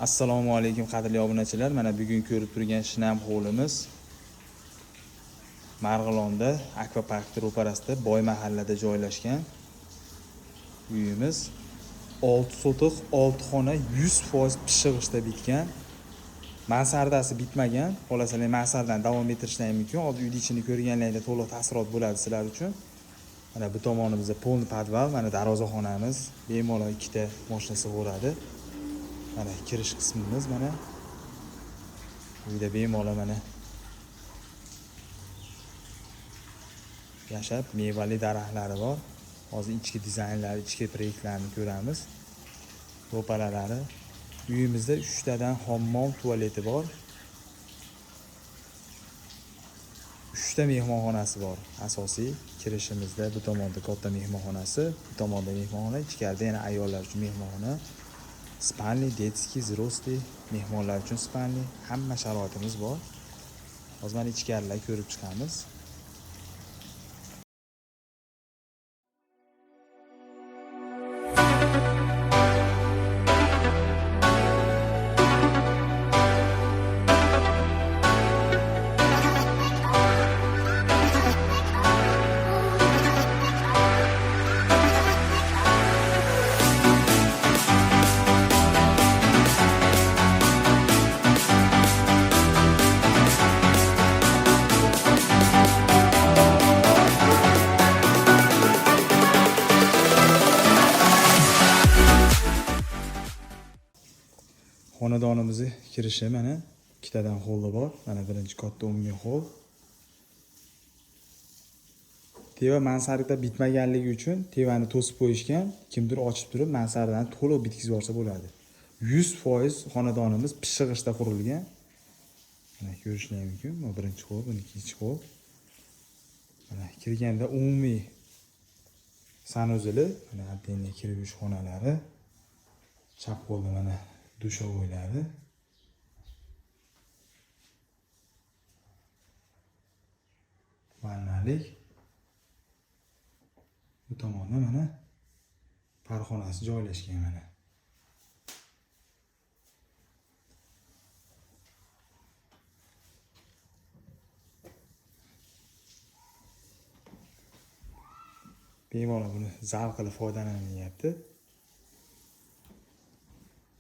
Assalomu alaykum qadrli obunachilar. Mana bugun ko'rib turgan shinam hovlimiz Marg'ilonda Akvapark ro'parasida Boy mahallada joylashgan uyimiz. 6 sotiq 6 xona 100% pishig'ishda bitgan. Mansardasi bitmagan. Xohlasalar mansardan davom ettirishlar mumkin. Hozir uyning ichini ko'rganlaringda to'liq taassurot bo'ladi sizlar uchun. Mana bu tomonimizda polni podval, mana darvozaxonamiz, bemalol ikkita mashina sig'averadi. Mana kirish qismimiz mana. Uyda bemalol mana yashab mevali daraxtlari bor. Hozir ichki dizaynlari, ichki proyektlarini ko'ramiz. Ro'paralari. Uyimizda 3 tadan hammom, tualeti bor. 3 ta mehmonxonasi bor. Asosiy kirishimizda bu tomonda katta mehmonxonasi, bu tomonda mehmonxona, ichkarida yana ayollar uchun mehmonxona. Spalni, detskiy, взрослый, mehmonlar uchun spalni, hamma sharoitimiz bor. Hozir mana ichkaridan ko'rib chiqamiz. Xonadonimizga kirishi mana ikkitadan holli bor. Mana birinchi katta umumiy hol. Teva mansardda bitmaganligi uchun tevani to'sib qo'yishgan. Kimdir ochib turib mansarddan to'liq bitkizib yuborsa bo'ladi. 100% xonadonimiz pishig'ishda qurilgan. Mana ko'rishlar mumkin. Bu birinchi hol, bu ikkinchi hol. Mana kirganda umumiy sanuzeli, mana отдельный kirib yurish xonalari. Chap qo'lda mana dushovoylari. Vannalik. Bu tomonda mana parxonasi joylashgan mana. Bemalol buni zal qilib foydalanilyapti.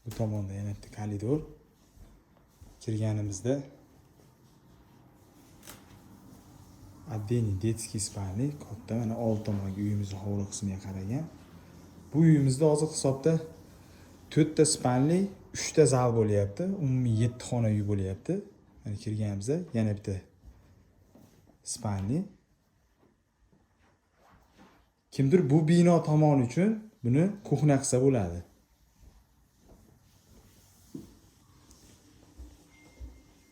Bu tomonda yana bitta koridor. Kirganimizda отдельный детский spalni, katta mana old tomonga uyimizning hovli qismiga qaragan. Bu uyimizda hozir hisobda 4 ta spalni, 3 ta zal bo'lyapti. Umumiy 7 xona uy bo'lyapti. Mana kirganimizda yana bitta spalni. Kimdir bu bino tomoni uchun buni kuxna qilsa bo'ladi.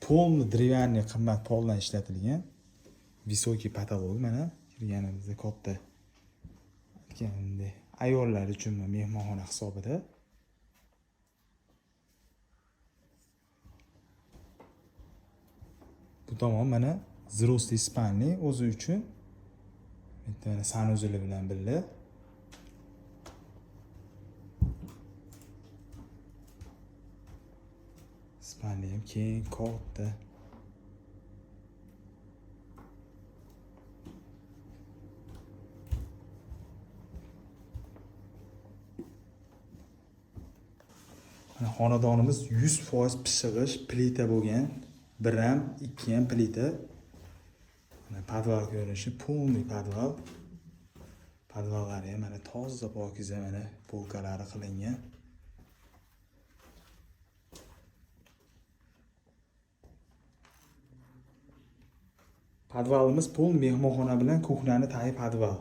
Polni drevyanniy qimmat poldan ishlatilgan. Visokiy patolog mana kirganimizda katta. Aytganimdek, ayollar uchun mehmonxona hisobida. Bu tomon mana взрослый spalni o'zi uchun. Bitta mana sanuzeli bilan birga. Spalni ham keng, katta. Xonadonimiz 100% pishig'ish plita bo'lgan. Bir ham, ikki ham plita. Mana podval ko'rinishi, polniy podval. Podvallari ham mana toza pokiza mana polkalari qilingan. Podvalimiz pol mehmonxona bilan kuxnani tayi podval.